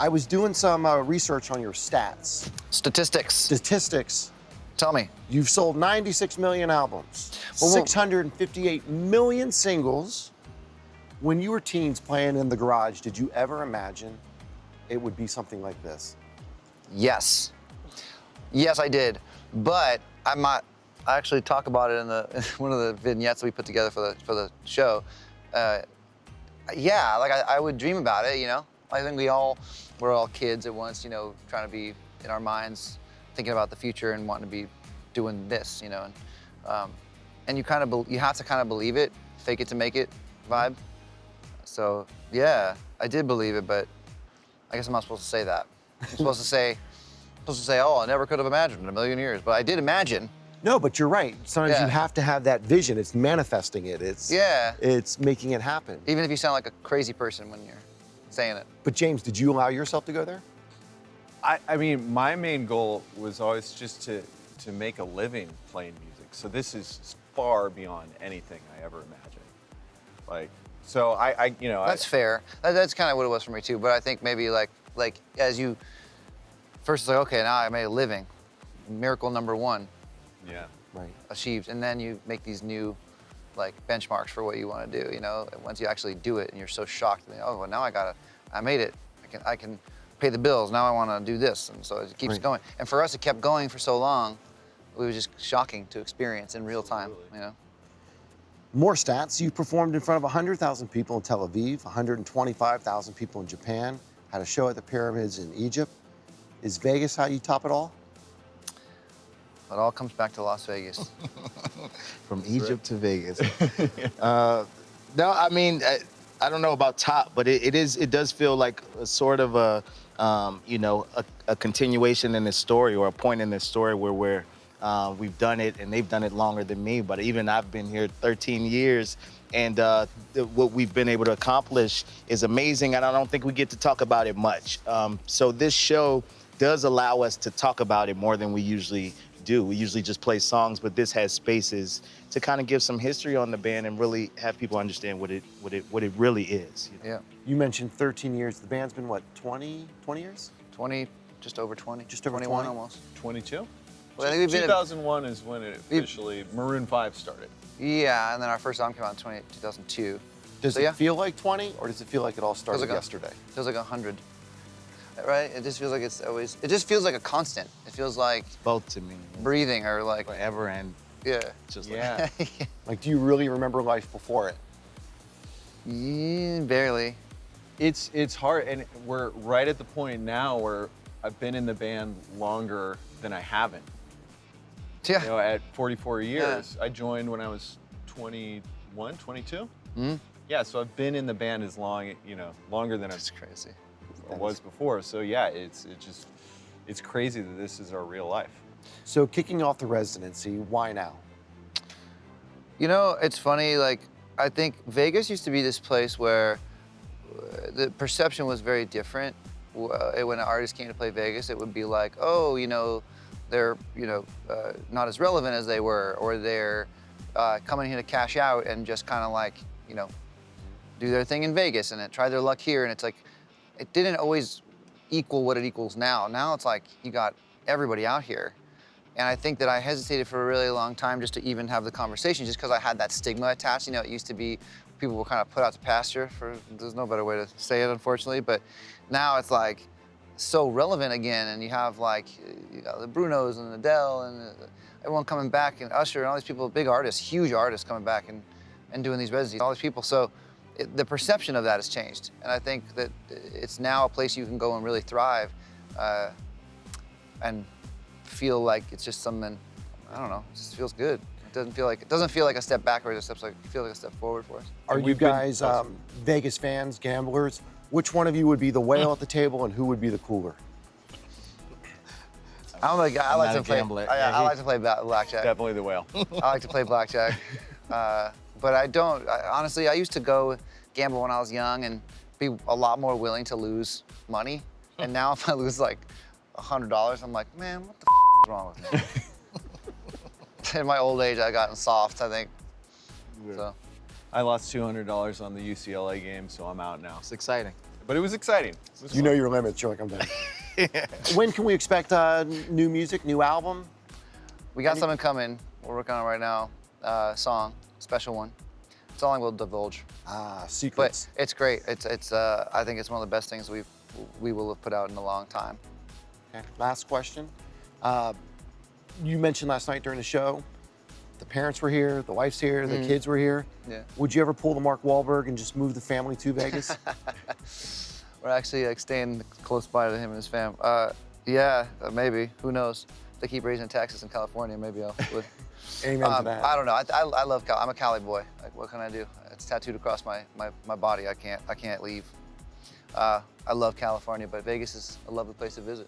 I was doing some research on your stats. Statistics. Tell me. You've sold 96 million albums, 658 million singles. When you were teens playing in the garage, did you ever imagine it would be something like this? Yes. Yes, I did. But I actually talk about it in one of the vignettes that we put together for the show. Yeah, like I would dream about it, you know? I think we're all kids at once, you know, trying to be in our minds, thinking about the future and wanting to be doing this, you know? And you have to kind of believe it, fake it to make it vibe. So yeah, I did believe it, but I guess I'm not supposed to say that. I'm supposed to say, oh, I never could have imagined in a million years, but I did imagine. No, but you're right. Sometimes you have to have that vision. It's manifesting it. It's making it happen. Even if you sound like a crazy person when you're saying it. But James, did you allow yourself to go there? I mean, my main goal was always just to make a living playing music. So this is far beyond anything I ever imagined. Like, so I you know. That's fair. That's kind of what it was for me too. But I think maybe like as you, first it's like, okay, now I made a living. Miracle number one. Yeah. Right. Achieved, and then you make these new like benchmarks for what you want to do, you know. And once you actually do it and you're so shocked, oh, well, now I made it. I can pay the bills. Now I want to do this, and so it keeps going. And for us, it kept going for so long. It was just shocking to experience in real time, you know. More stats. You performed in front of 100,000 people in Tel Aviv, 125,000 people in Japan, had a show at the pyramids in Egypt. Is Vegas how you top it all? It all comes back to Las Vegas. From Egypt to Vegas. No, I mean, I don't know about top, but it does feel like a sort of a continuation in this story, or a point in this story where we've done it and they've done it longer than me. But even I've been here 13 years, and what we've been able to accomplish is amazing, and I don't think we get to talk about it much. So this show does allow us to talk about it more than we usually do. We usually just play songs, but this has spaces to kind of give some history on the band and really have people understand what it really is. You know? Yeah. You mentioned 13 years. The band's been what, 20 years? 20, just over 20. Just over 21 20? almost. 22? Well, I think we've been 2001 is when it officially, Maroon 5 started. Yeah, and then our first album came out in 2002. Does it feel like 20, or does it feel like it all started yesterday? It feels like 100. Right? It just feels like it just feels like a constant. It feels like both to me. Breathing, or like forever and just yeah. Like, do you really remember life before it? Yeah, barely. It's hard, and we're right at the point now where I've been in the band longer than I haven't. Yeah. You know, at 44 years. I joined when I was 21, 22. Mm-hmm. Yeah, so I've been in the band as long, you know, longer than That's crazy. I was before. So yeah, it's crazy that this is our real life. So kicking off the residency, why now? You know, it's funny, like, I think Vegas used to be this place where the perception was very different. When an artist came to play Vegas, it would be like, oh, you know, they're, you know, not as relevant as they were, or they're coming here to cash out and just kind of like, you know, do their thing in Vegas and try their luck here. And it's like, it didn't always equal what it equals now. Now it's like you got everybody out here. And I think that I hesitated for a really long time just to even have the conversation, just because I had that stigma attached. You know, it used to be people were kind of put out to pasture, there's no better way to say it, unfortunately. But now it's like so relevant again, and you have like the Brunos and Adele and everyone coming back, and Usher and all these people, big artists, huge artists coming back and doing these residencies, all these people. So the perception of that has changed. And I think that it's now a place you can go and really thrive and feel like it's just something, I don't know, it just feels good. It doesn't feel like a step backwards, it feels like a step forward for us. Are you guys Vegas fans, gamblers? Which one of you would be the whale at the table, and who would be the cooler? I like to play blackjack. Definitely the whale. I like to play blackjack. But I don't, honestly, I used to go gamble when I was young and be a lot more willing to lose money. And now if I lose like $100, I'm like, man, what the is wrong with me? In my old age, I've gotten soft, I think. So. I lost $200 on the UCLA game, so I'm out now. It's exciting. But it was exciting. It was You know fun. your limits. You're like, I'm done. When can we expect new music, new album? We got something coming. We're working on it right now. Song, special one. It's all I will divulge. Ah, But secrets. it's great. I think it's one of the best things we will have put out in a long time. Okay. Last question. You mentioned last night during the show, the parents were here, the wife's here, the kids were here. Yeah. Would you ever pull the Mark Wahlberg and just move the family to Vegas? We're actually like staying close by to him and his fam. Yeah, maybe. Who knows? If they keep raising taxes in California, maybe I'll. Amen to that. I don't know. I love Cali. I'm a Cali boy. Like, what can I do? It's tattooed across my body. I can't leave. I love California, but Vegas is a lovely place to visit.